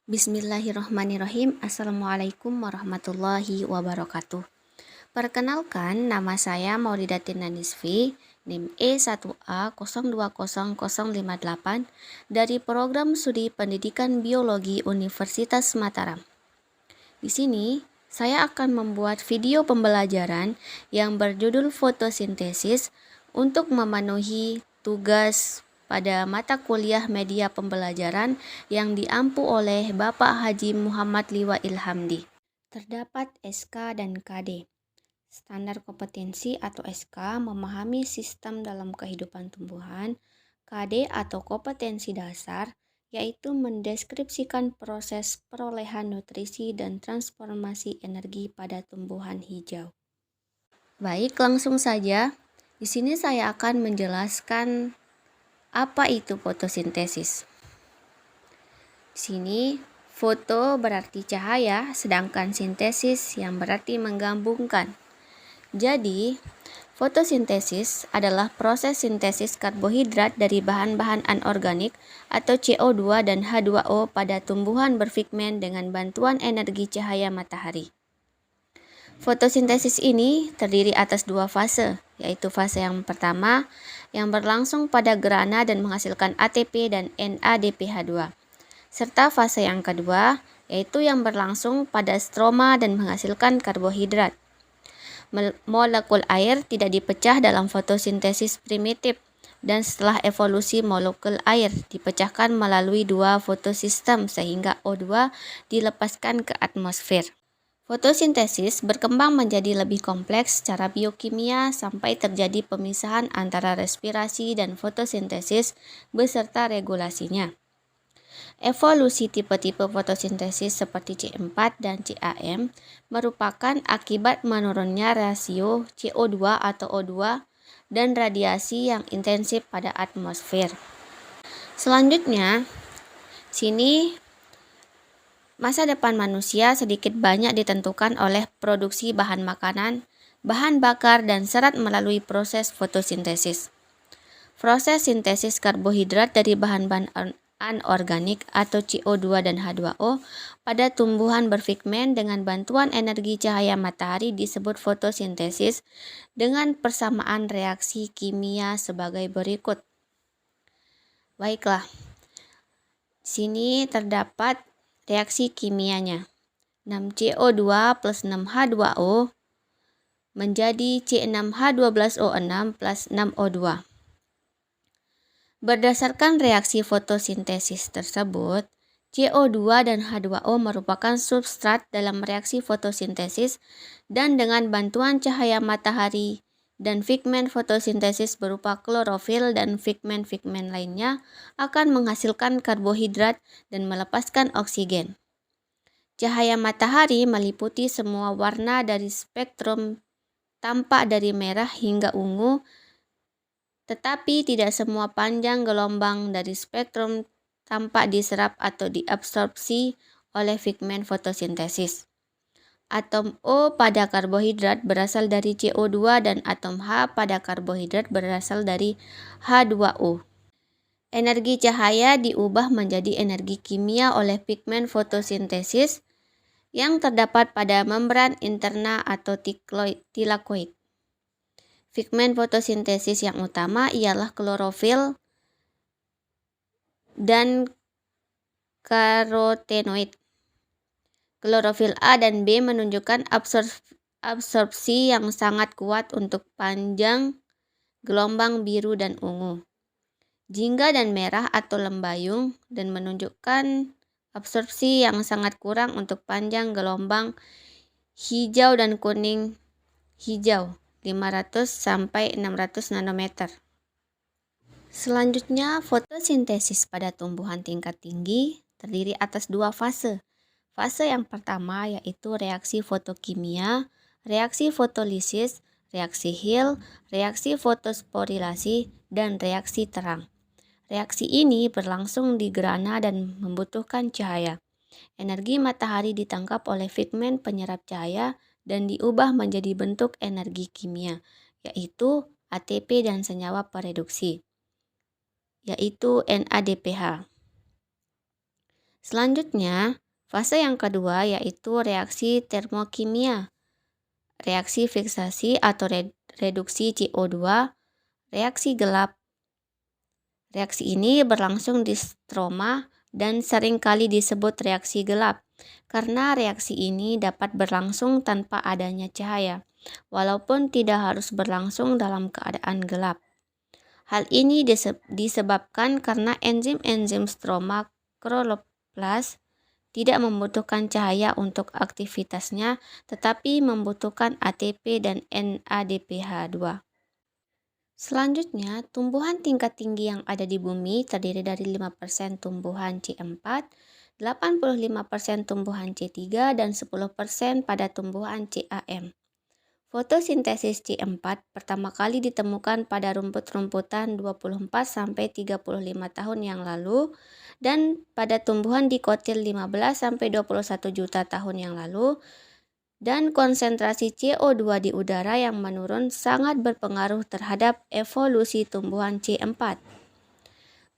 Bismillahirrahmanirrahim. Assalamualaikum warahmatullahi wabarakatuh. Perkenalkan, nama saya Maulidatin Nanisfi, NIM E1A020058 dari Program Studi Pendidikan Biologi Universitas Mataram. Di sini, saya akan membuat video pembelajaran yang berjudul fotosintesis untuk memenuhi tugas pada mata kuliah media pembelajaran yang diampu oleh Bapak Haji Muhammad Liwa Ilhamdi. Terdapat SK dan KD. Standar kompetensi atau SK memahami sistem dalam kehidupan tumbuhan. KD atau kompetensi dasar yaitu mendeskripsikan proses perolehan nutrisi dan transformasi energi pada tumbuhan hijau. Baik, langsung saja. Di sini saya akan menjelaskan apa itu fotosintesis. Di sini foto berarti cahaya, sedangkan sintesis yang berarti menggabungkan. Jadi, fotosintesis adalah proses sintesis karbohidrat dari bahan-bahan anorganik atau CO2 dan H2O pada tumbuhan berpigmen dengan bantuan energi cahaya matahari. Fotosintesis ini terdiri atas dua fase, yaitu fase yang pertama yang berlangsung pada gerhana dan menghasilkan ATP dan NADPH2, serta fase yang kedua yaitu yang berlangsung pada stroma dan menghasilkan karbohidrat. Molekul air tidak dipecah dalam fotosintesis primitif, dan setelah evolusi molekul air dipecahkan melalui dua fotosistem sehingga O2 dilepaskan ke atmosfer. Fotosintesis berkembang menjadi lebih kompleks secara biokimia sampai terjadi pemisahan antara respirasi dan fotosintesis beserta regulasinya. Evolusi tipe-tipe fotosintesis seperti C4 dan CAM merupakan akibat menurunnya rasio CO2 atau O2 dan radiasi yang intensif pada atmosfer. Selanjutnya, sini masa depan manusia sedikit banyak ditentukan oleh produksi bahan makanan, bahan bakar, dan serat melalui proses fotosintesis. Proses sintesis karbohidrat dari bahan-bahan anorganik atau CO2 dan H2O pada tumbuhan berpigmen dengan bantuan energi cahaya matahari disebut fotosintesis dengan persamaan reaksi kimia sebagai berikut. Baiklah, sini terdapat reaksi kimianya. 6CO2 plus 6H2O menjadi C6H12O6 plus 6O2. Berdasarkan reaksi fotosintesis tersebut, CO2 dan H2O merupakan substrat dalam reaksi fotosintesis dan dengan bantuan cahaya matahari dan pigmen fotosintesis berupa klorofil dan pigmen-pigmen lainnya akan menghasilkan karbohidrat dan melepaskan oksigen. Cahaya matahari meliputi semua warna dari spektrum, tampak dari merah hingga ungu, tetapi tidak semua panjang gelombang dari spektrum tampak diserap atau diabsorpsi oleh pigmen fotosintesis. Atom O pada karbohidrat berasal dari CO2 dan atom H pada karbohidrat berasal dari H2O. Energi cahaya diubah menjadi energi kimia oleh pigmen fotosintesis yang terdapat pada membran interna atau tilakoid. Pigmen fotosintesis yang utama ialah klorofil dan karotenoid. Klorofil A dan B menunjukkan absorpsi yang sangat kuat untuk panjang gelombang biru dan ungu. Jingga dan merah atau lembayung dan menunjukkan absorpsi yang sangat kurang untuk panjang gelombang hijau dan kuning hijau 500 sampai 600 nanometer. Selanjutnya, fotosintesis pada tumbuhan tingkat tinggi terdiri atas dua fase. Fase yang pertama yaitu reaksi fotokimia, reaksi fotolisis, reaksi Hill, reaksi fotosporilasi, dan reaksi terang. Reaksi ini berlangsung di gerhana dan membutuhkan cahaya. Energi matahari ditangkap oleh pigmen penyerap cahaya dan diubah menjadi bentuk energi kimia, yaitu ATP dan senyawa pereduksi, yaitu NADPH. Selanjutnya, fase yang kedua yaitu reaksi termokimia, reaksi fiksasi atau reduksi CO2, reaksi gelap. Reaksi ini berlangsung di stroma dan seringkali disebut reaksi gelap karena reaksi ini dapat berlangsung tanpa adanya cahaya, walaupun tidak harus berlangsung dalam keadaan gelap. Hal ini disebabkan karena enzim-enzim stroma kloroplas tidak membutuhkan cahaya untuk aktivitasnya, tetapi membutuhkan ATP dan NADPH2. Selanjutnya, tumbuhan tingkat tinggi yang ada di bumi terdiri dari 5% tumbuhan C4, 85% tumbuhan C3, dan 10% pada tumbuhan CAM. Fotosintesis C4 pertama kali ditemukan pada rumput-rumputan 24-35 tahun yang lalu dan pada tumbuhan dikotil 15-21 juta tahun yang lalu, dan konsentrasi CO2 di udara yang menurun sangat berpengaruh terhadap evolusi tumbuhan C4.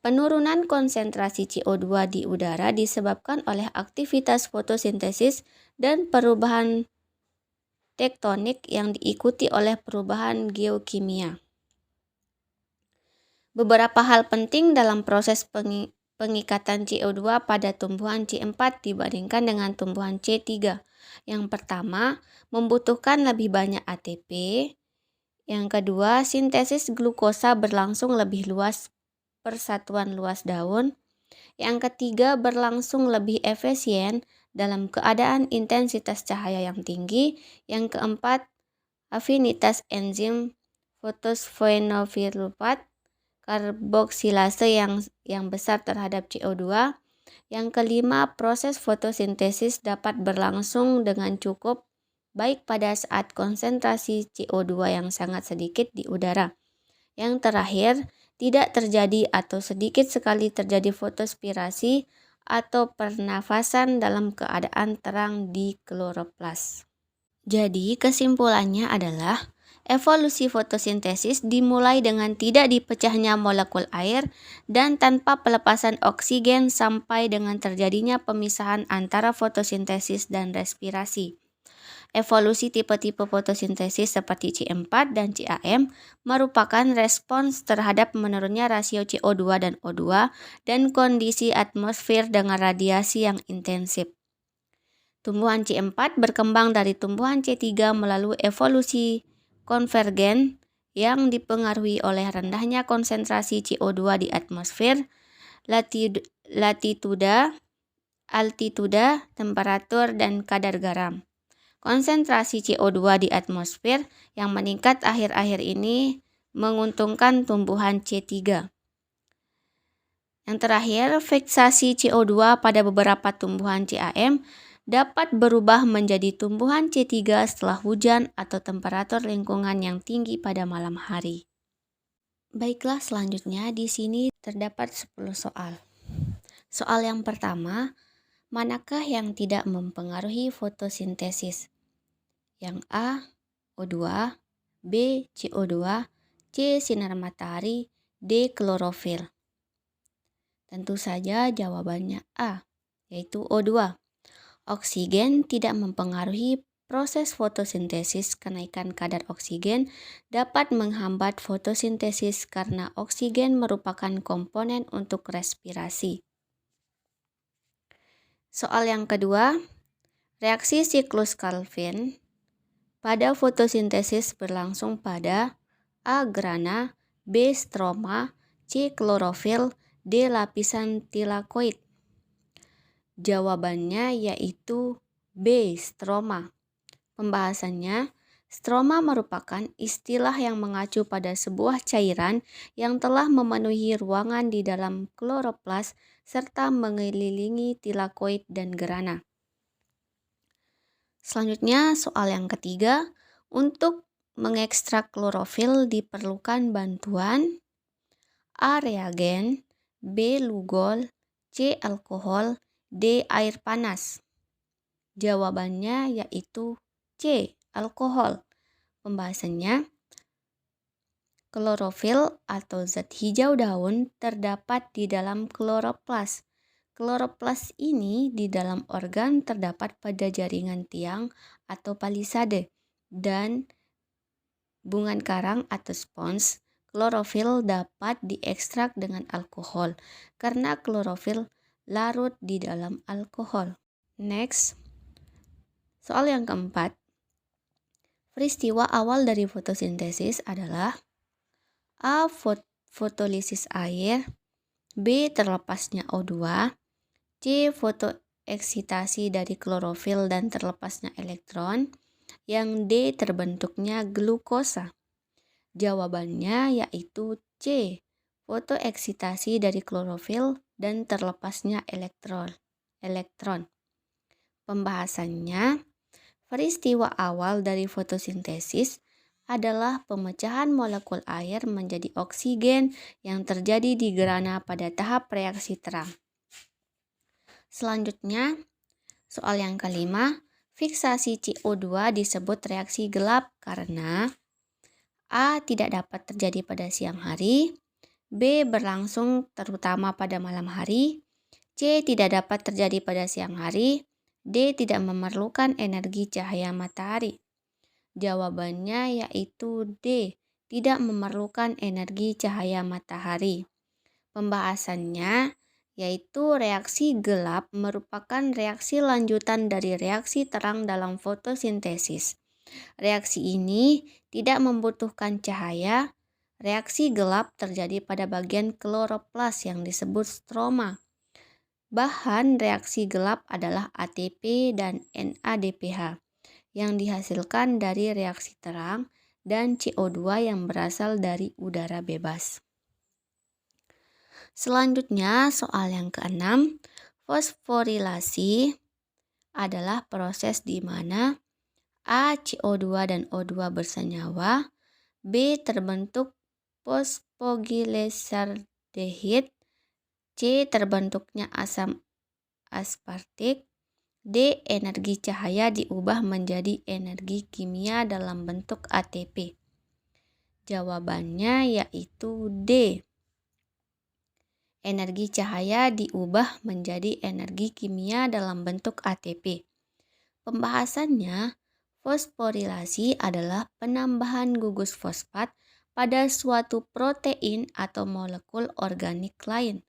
Penurunan konsentrasi CO2 di udara disebabkan oleh aktivitas fotosintesis dan perubahan tektonik yang diikuti oleh perubahan geokimia. Beberapa hal penting dalam proses pengikatan CO2 pada tumbuhan C4 dibandingkan dengan tumbuhan C3. Yang pertama, membutuhkan lebih banyak ATP. Yang kedua, sintesis glukosa berlangsung lebih luas per satuan luas daun. Yang ketiga, berlangsung lebih efisien dalam keadaan intensitas cahaya yang tinggi. Yang keempat, afinitas enzim fosfenofilupat karboksilase yang besar terhadap CO2. Yang kelima, proses fotosintesis dapat berlangsung dengan cukup baik pada saat konsentrasi CO2 yang sangat sedikit di udara. Yang terakhir, tidak terjadi atau sedikit sekali terjadi fotospirasi atau pernafasan dalam keadaan terang di kloroplas. Jadi, kesimpulannya adalah evolusi fotosintesis dimulai dengan tidak dipecahnya molekul air dan tanpa pelepasan oksigen sampai dengan terjadinya pemisahan antara fotosintesis dan respirasi. Evolusi tipe-tipe fotosintesis seperti C4 dan CAM merupakan respons terhadap menurunnya rasio CO2 dan O2 dan kondisi atmosfer dengan radiasi yang intensif. Tumbuhan C4 berkembang dari tumbuhan C3 melalui evolusi konvergen yang dipengaruhi oleh rendahnya konsentrasi CO2 di atmosfer, latituda, altituda, temperatur, dan kadar garam. Konsentrasi CO2 di atmosfer yang meningkat akhir-akhir ini menguntungkan tumbuhan C3. Yang terakhir, fiksasi CO2 pada beberapa tumbuhan CAM dapat berubah menjadi tumbuhan C3 setelah hujan atau temperatur lingkungan yang tinggi pada malam hari. Baiklah, selanjutnya di sini terdapat 10 soal. Soal yang pertama, manakah yang tidak mempengaruhi fotosintesis? Yang A, O2, B, CO2, C, sinar matahari, D, klorofil. Tentu saja jawabannya A, yaitu O2. Oksigen tidak mempengaruhi proses fotosintesis. Kenaikan kadar oksigen dapat menghambat fotosintesis karena oksigen merupakan komponen untuk respirasi. Soal yang kedua, reaksi siklus Calvin pada fotosintesis berlangsung pada A. grana, B. stroma, C. klorofil, D. lapisan tilakoid. Jawabannya yaitu B. stroma. Pembahasannya, stroma merupakan istilah yang mengacu pada sebuah cairan yang telah memenuhi ruangan di dalam kloroplas serta mengelilingi tilakoid dan grana. Selanjutnya, soal yang ketiga, untuk mengekstrak klorofil diperlukan bantuan A. reagen, B. lugol, C. alkohol, D. air panas. Jawabannya yaitu C. alkohol. Pembahasannya, klorofil atau zat hijau daun terdapat di dalam kloroplas. Kloroplas ini di dalam organ terdapat pada jaringan tiang atau palisade dan bungan karang atau spons. Klorofil dapat diekstrak dengan alkohol karena klorofil larut di dalam alkohol. Next, soal yang keempat. Peristiwa awal dari fotosintesis adalah A. Fotolisis air, B. Terlepasnya O2, C. Fotoeksitasi dari klorofil dan terlepasnya elektron, yang D. Terbentuknya glukosa. Jawabannya yaitu C. Fotoeksitasi dari klorofil dan terlepasnya elektron. Pembahasannya, peristiwa awal dari fotosintesis adalah pemecahan molekul air menjadi oksigen yang terjadi di gerhana pada tahap reaksi terang. Selanjutnya, soal yang kelima, fiksasi CO2 disebut reaksi gelap karena A. Tidak dapat terjadi pada siang hari, B. Berlangsung terutama pada malam hari, C. Tidak dapat terjadi pada siang hari, D. Tidak memerlukan energi cahaya matahari. Jawabannya yaitu D. Tidak memerlukan energi cahaya matahari. Pembahasannya yaitu reaksi gelap merupakan reaksi lanjutan dari reaksi terang dalam fotosintesis. Reaksi ini tidak membutuhkan cahaya. Reaksi gelap terjadi pada bagian kloroplas yang disebut stroma. Bahan reaksi gelap adalah ATP dan NADPH yang dihasilkan dari reaksi terang dan CO2 yang berasal dari udara bebas. Selanjutnya, soal yang keenam, fosforilasi adalah proses di mana A. CO2 dan O2 bersenyawa, B. Terbentuk fosfogliserdehid, C. Terbentuknya asam aspartik, D. Energi cahaya diubah menjadi energi kimia dalam bentuk ATP. Jawabannya yaitu D. Energi cahaya diubah menjadi energi kimia dalam bentuk ATP. Pembahasannya, fosforilasi adalah penambahan gugus fosfat pada suatu protein atau molekul organik lain.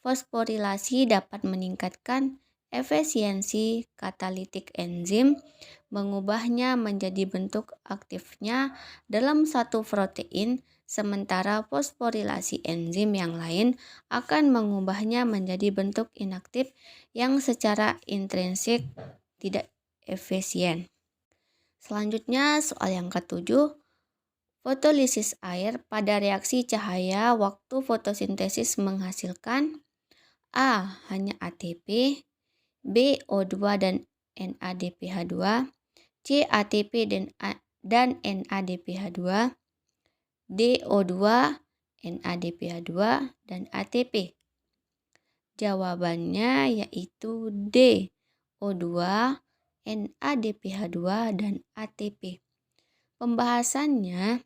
Fosforilasi dapat meningkatkan efisiensi katalitik enzim, mengubahnya menjadi bentuk aktifnya dalam satu protein, sementara fosforilasi enzim yang lain akan mengubahnya menjadi bentuk inaktif yang secara intrinsik tidak efisien. Selanjutnya, soal yang ketujuh, fotolisis air pada reaksi cahaya waktu fotosintesis menghasilkan A. Hanya ATP, B. O2 dan NADPH2, C. ATP dan NADPH2, D. O2, NADPH2, dan ATP. Jawabannya yaitu D. O2, NADPH2, dan ATP. Pembahasannya,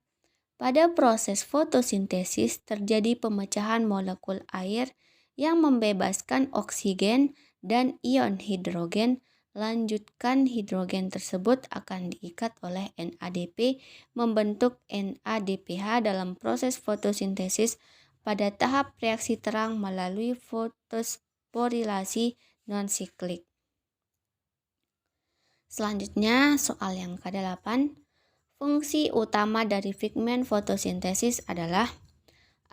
pada proses fotosintesis terjadi pemecahan molekul air yang membebaskan oksigen dan ion hidrogen. Lanjutkan hidrogen tersebut akan diikat oleh NADP membentuk NADPH dalam proses fotosintesis pada tahap reaksi terang melalui fosforilasi non-siklik. Selanjutnya, soal yang ke-8. Fungsi utama dari pigmen fotosintesis adalah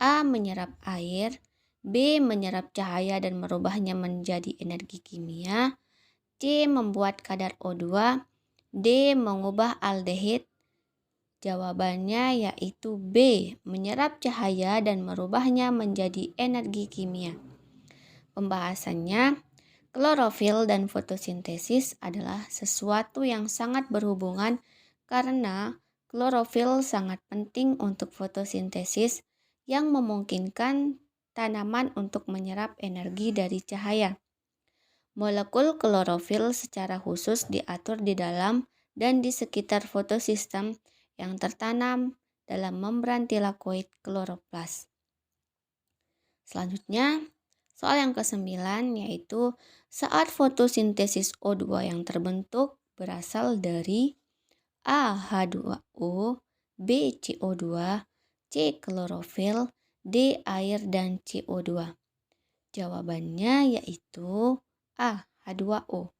A. Menyerap air, B. Menyerap cahaya dan merubahnya menjadi energi kimia, C. Membuat kadar O2, D. Mengubah aldehid. Jawabannya yaitu B. Menyerap cahaya dan merubahnya menjadi energi kimia. Pembahasannya, klorofil dan fotosintesis adalah sesuatu yang sangat berhubungan karena klorofil sangat penting untuk fotosintesis yang memungkinkan tanaman untuk menyerap energi dari cahaya. Molekul klorofil secara khusus diatur di dalam dan di sekitar fotosistem yang tertanam dalam membran tilakoid kloroplas. Selanjutnya, Soal yang ke-9 yaitu saat fotosintesis O2 yang terbentuk berasal dari A. H2O, B. CO2, C. Klorofil, D. Air dan CO2. Jawabannya yaitu A. H2O.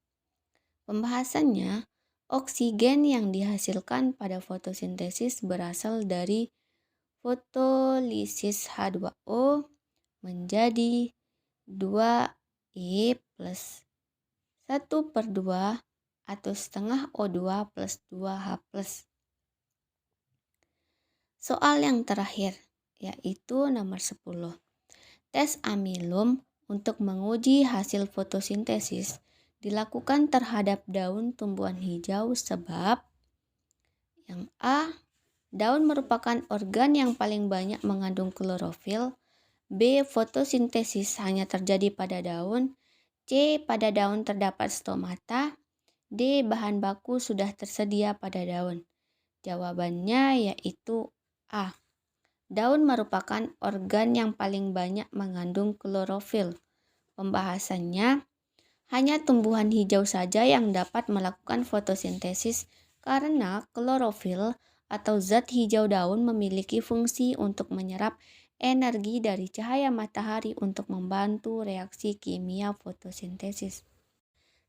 Pembahasannya, oksigen yang dihasilkan pada fotosintesis berasal dari fotolisis H2O menjadi 2I plus 1/2 atau setengah O2 plus 2H plus. Soal yang terakhir, yaitu nomor 10. Tes amilum untuk menguji hasil fotosintesis dilakukan terhadap daun tumbuhan hijau sebab yang A. Daun merupakan organ yang paling banyak mengandung klorofil. B. Fotosintesis hanya terjadi pada daun. C. Pada daun terdapat stomata. D. Bahan baku sudah tersedia pada daun. Jawabannya yaitu A. Daun merupakan organ yang paling banyak mengandung klorofil. Pembahasannya, hanya tumbuhan hijau saja yang dapat melakukan fotosintesis karena klorofil atau zat hijau daun memiliki fungsi untuk menyerap energi dari cahaya matahari untuk membantu reaksi kimia fotosintesis.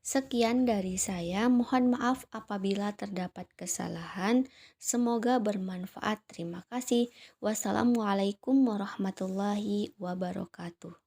Sekian dari saya, mohon maaf apabila terdapat kesalahan. Semoga bermanfaat. Terima kasih. Wassalamualaikum warahmatullahi wabarakatuh.